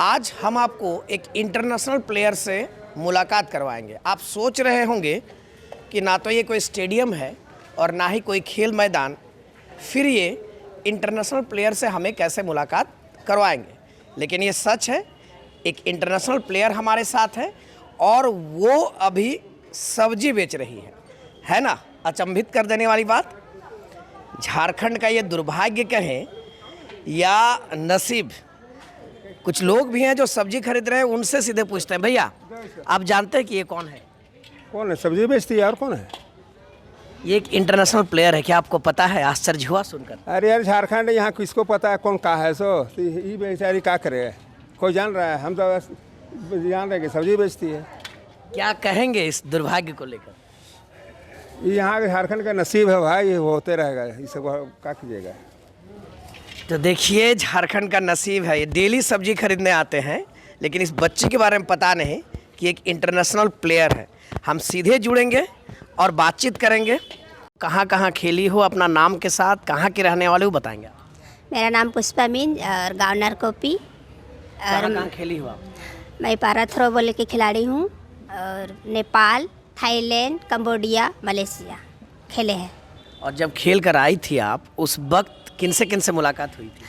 आज हम आपको एक इंटरनेशनल प्लेयर से मुलाकात करवाएंगे। आप सोच रहे होंगे कि ना तो ये कोई स्टेडियम है और ना ही कोई खेल मैदान, फिर ये इंटरनेशनल प्लेयर से हमें कैसे मुलाकात करवाएंगे। लेकिन ये सच है, एक इंटरनेशनल प्लेयर हमारे साथ है और वो अभी सब्जी बेच रही है ना। अचंभित कर देने वाली बात। झारखंड का ये दुर्भाग्य कहें या नसीब, कुछ लोग भी हैं जो सब्जी खरीद रहे हैं, उनसे सीधे पूछते हैं, भैया आप जानते हैं कि ये कौन है? कौन है? सब्जी बेचती है यार, कौन है? ये एक इंटरनेशनल प्लेयर है, क्या आपको पता है? आश्चर्य हुआ सुनकर। अरे यार, झारखंड यहाँ किसको पता है कौन का है? सो ये बेचारी क्या करे, कोई जान रहा है? हम तो बस जान रहे कि सब्जी बेचती है। क्या कहेंगे इस दुर्भाग्य को लेकर? ये यहाँ के झारखंड का नसीब है भाई, ये होते रहेगा, ये सब क्या कीजिएगा। तो देखिए, झारखंड का नसीब है, ये डेली सब्जी खरीदने आते हैं, लेकिन इस बच्ची के बारे में पता नहीं कि एक इंटरनेशनल प्लेयर है। हम सीधे जुड़ेंगे और बातचीत करेंगे। कहाँ कहाँ खेली हो, अपना नाम के साथ, कहाँ के रहने वाले हो बताएंगे। मेरा नाम पुष्पा मीन और गाँव नरकोपी। और कहाँ खेली हो आप? मैं पारा थ्रो बॉल की खिलाड़ी हूँ और नेपाल, थाईलैंड, कंबोडिया, मलेशिया खेले हैं। और जब खेल कर आई थी आप, उस वक्त किन से मुलाकात हुई थी?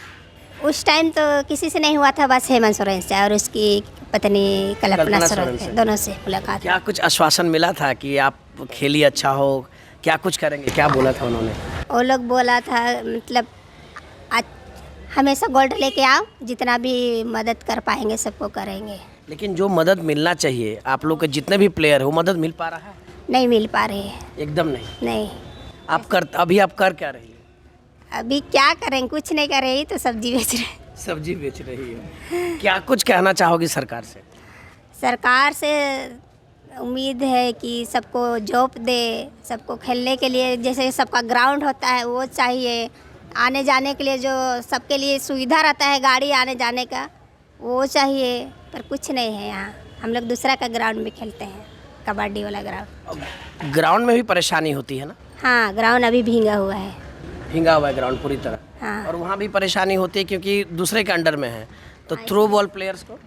उस टाइम तो किसी से नहीं हुआ था, बस हेमंत सोरेन से और उसकी पत्नी कल्पना सोरेन से, दोनों से मुलाकात। क्या कुछ आश्वासन मिला था कि आप खेली अच्छा हो, क्या कुछ करेंगे? क्या बोला था उन्होंने? वो लोग बोला था मतलब हमेशा गोल्ड लेके आओ, जितना भी मदद कर पाएंगे सबको करेंगे। लेकिन जो मदद मिलना चाहिए, आप लोग के जितने भी प्लेयर हो, मदद मिल पा रहा है? नहीं मिल पा रही है। एकदम नहीं। नहीं। अभी आप कर क्या रही है? अभी क्या करें, कुछ नहीं कर रही, तो सब्जी बेच रहे। सब्जी बेच रही है। क्या कुछ कहना चाहोगी सरकार से? सरकार से उम्मीद है कि सबको जॉब दे, सबको खेलने के लिए, जैसे सबका ग्राउंड होता है वो चाहिए, आने जाने के लिए जो सबके लिए सुविधा रहता है, गाड़ी आने जाने का, वो चाहिए। पर कुछ नहीं है यहाँ। हम लोग दूसरा का ग्राउंड में खेलते हैं, कबड्डी वाला ग्राउंड। ग्राउंड में भी परेशानी होती है ना? हाँ, ग्राउंड अभी भींगा हुआ है। भींगा हुआ है ग्राउंड पूरी तरह। हाँ। और वहाँ भी परेशानी होती है क्योंकि दूसरे के अंडर में है, तो थ्रो बॉल प्लेयर्स को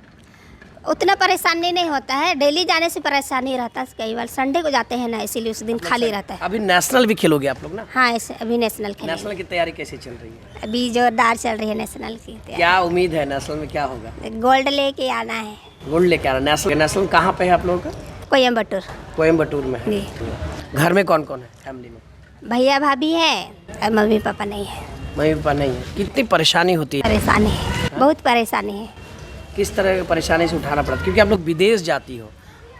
उतना परेशानी नहीं होता है, डेली जाने से परेशानी रहता है। कई बार संडे को जाते हैं ना, इसीलिए उस दिन खाली रहता है। अभी नेशनल भी खेलोगे आप लोग ना? हाँ, ऐसे अभी नेशनल खेलेंगे। नेशनल की तैयारी कैसे चल रही है? अभी जोरदार चल रही है नेशनल की तैयारी। क्या उम्मीद है नेशनल में क्या होगा? गोल्ड लेके आना है। गोल्ड लेके आना। नेशनल कहाँ पे है आप लोगों का? कोयम्बटूर। कोयम्बटूर में है। जी। घर में कौन कौन है फैमिली में? भैया भाभी है और मम्मी पापा नहीं है। मम्मी पापा नहीं है। कितनी परेशानी होती है? परेशानी है, बहुत परेशानी है। किस तरह की परेशानी से उठाना पड़ता है? क्योंकि आप लोग विदेश जाती हो,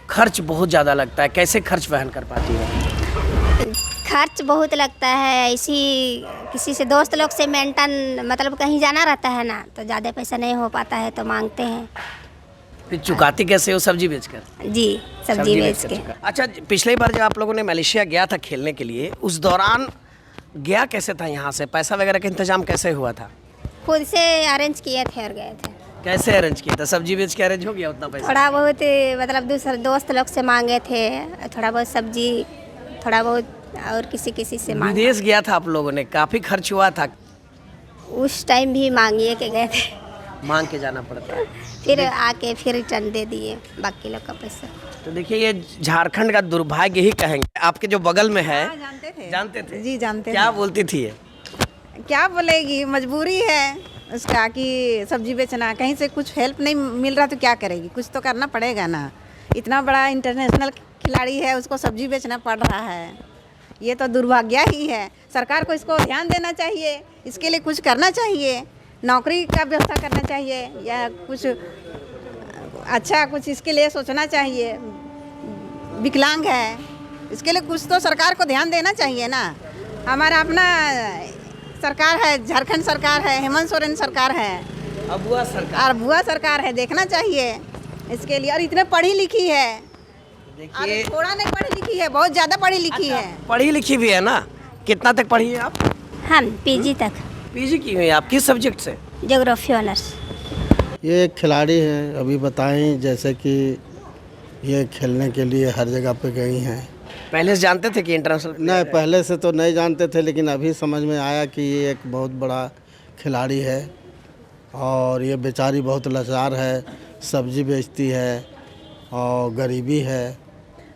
खर्च बहुत ज़्यादा लगता है, कैसे खर्च वहन कर पाती हो? खर्च बहुत लगता है, इसी किसी से दोस्त लोग से मेंटेन, मतलब कहीं जाना रहता है ना, तो ज़्यादा पैसा नहीं हो पाता है तो मांगते हैं। फिर चुकाती कैसे हो? सब्जी बेचकर? जी, सब्जी बेच के। अच्छा, पिछली बार जब आप लोगों ने मलेशिया गया था खेलने के लिए, उस दौरान गया कैसे था? यहाँ से पैसा वगैरह का इंतजाम कैसे हुआ था? खुद से अरेंज किए थे और गए थे। कैसे अरेंज किया था? सब्जी बेच के अरेंज हो गया उतना पैसा? थोड़ा बहुत मतलब दूसरे दोस्त लोग से मांगे थे, थोड़ा बहुत सब्जी, थोड़ा बहुत और किसी से मांगे। विदेश गया था आप लोगों ने, काफ़ी खर्च हुआ था? उस टाइम भी मांगिए के गए थे, मांग के जाना पड़ता है। फिर आके फिर रिटर्न दे दिए बाकी लोग का पैसा। तो देखिए, ये झारखंड का दुर्भाग्य ही कहेंगे। आपके जो बगल में है, जानते थे। जानते थे? जी जानते क्या थे। बोलती थी ये? क्या बोलेगी, मजबूरी है उसका कि सब्जी बेचना, कहीं से कुछ हेल्प नहीं मिल रहा तो क्या करेगी, कुछ तो करना पड़ेगा ना। इतना बड़ा इंटरनेशनल खिलाड़ी है, उसको सब्जी बेचना पड़ रहा है, ये तो दुर्भाग्य ही है। सरकार को इसको ध्यान देना चाहिए, इसके लिए कुछ करना चाहिए, नौकरी का व्यवस्था करना चाहिए या कुछ अच्छा कुछ इसके लिए सोचना चाहिए। विकलांग है, इसके लिए कुछ तो सरकार को ध्यान देना चाहिए ना। हमारा अपना सरकार है, झारखंड सरकार है, हेमंत सोरेन सरकार है, अबुआ सरकार और बुआ सरकार है, देखना चाहिए इसके लिए। और इतने पढ़ी लिखी है, और देखिए, थोड़ा नहीं पढ़ी लिखी है, बहुत ज़्यादा पढ़ी लिखी है। पढ़ी लिखी भी है ना? कितना तक पढ़ी है आप? हम पीजी तक। पीजी की हुई है आप? किस सब्जेक्ट से? Geography honours. ये एक खिलाड़ी है, अभी बताएं जैसे कि ये खेलने के लिए हर जगह पे गई हैं। पहले से जानते थे कि इंटरनेशनल? नहीं, पहले से तो नहीं जानते थे, लेकिन अभी समझ में आया कि ये एक बहुत बड़ा खिलाड़ी है और ये बेचारी बहुत लाचार है, सब्जी बेचती है और गरीबी है।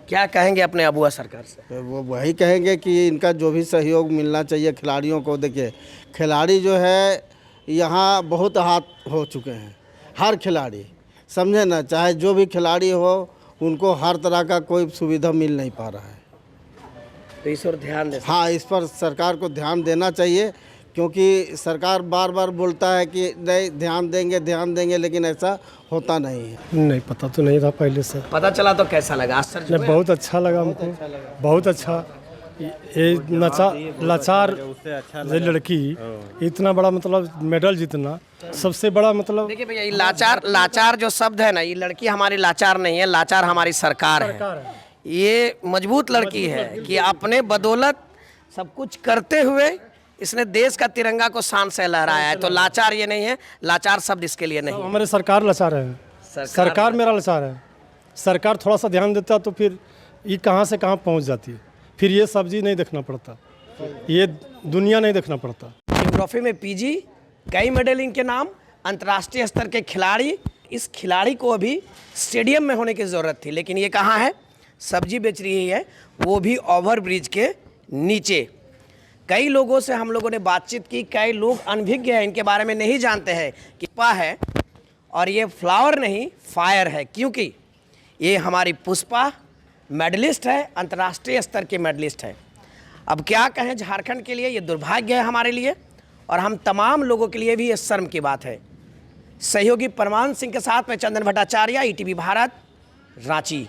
क्या कहेंगे अपने अबुआ सरकार से? तो वो वही कहेंगे कि इनका जो भी सहयोग मिलना चाहिए खिलाड़ियों को। देखिए खिलाड़ी जो है यहाँ बहुत हाथ हो चुके हैं, हर खिलाड़ी समझे ना, चाहे जो भी खिलाड़ी हो उनको हर तरह का कोई सुविधा मिल नहीं पा रहा है। तो इस ओर ध्यान दे। हाँ, इस पर सरकार को ध्यान देना चाहिए, क्योंकि सरकार बार बार बोलता है कि नहीं ध्यान देंगे, लेकिन ऐसा होता नहीं है। नहीं, पता तो नहीं था पहले से। पता चला तो कैसा लगा? आश्चर्य हुआ? बहुत अच्छा लगा हमको, बहुत अच्छा। ये लाचार ये लड़की इतना बड़ा मतलब मेडल जीतना सबसे बड़ा मतलब। देखिए भैया, ये लाचार जो शब्द है ना, ये लड़की हमारी लाचार नहीं है, लाचार हमारी सरकार है। ये मजबूत लड़की है कि अपने बदौलत सब कुछ करते हुए इसने देश का तिरंगा को शान से लहराया है। तो लाचार ये नहीं है, लाचार शब्द इसके लिए नहीं है। हमारे सरकार लाचार है, सरकार मेरा लाचार है। सरकार थोड़ा सा ध्यान देता तो फिर ये कहाँ से कहाँ पहुँच जाती है। फिर ये सब्जी नहीं देखना पड़ता, ये दुनिया नहीं देखना पड़ता। ज्योग्राफी में पीजी, कई मेडल इनके नाम, अंतर्राष्ट्रीय स्तर के खिलाड़ी। इस खिलाड़ी को अभी स्टेडियम में होने की ज़रूरत थी, लेकिन ये कहाँ है? सब्जी बेच रही है, वो भी ओवरब्रिज के नीचे। कई लोगों से हम लोगों ने बातचीत की, कई लोग अनभिज्ञ हैं, इनके बारे में नहीं जानते हैं कि पुष्पा है और ये फ्लावर नहीं फायर है, क्योंकि ये हमारी पुष्पा मेडलिस्ट है, अंतर्राष्ट्रीय स्तर की मेडलिस्ट है। अब क्या कहें, झारखंड के लिए ये दुर्भाग्य है हमारे लिए, और हम तमाम लोगों के लिए भी ये शर्म की बात है। सहयोगी परमान सिंह के साथ में चंदन भट्टाचार्य, ईटीवी भारत, रांची।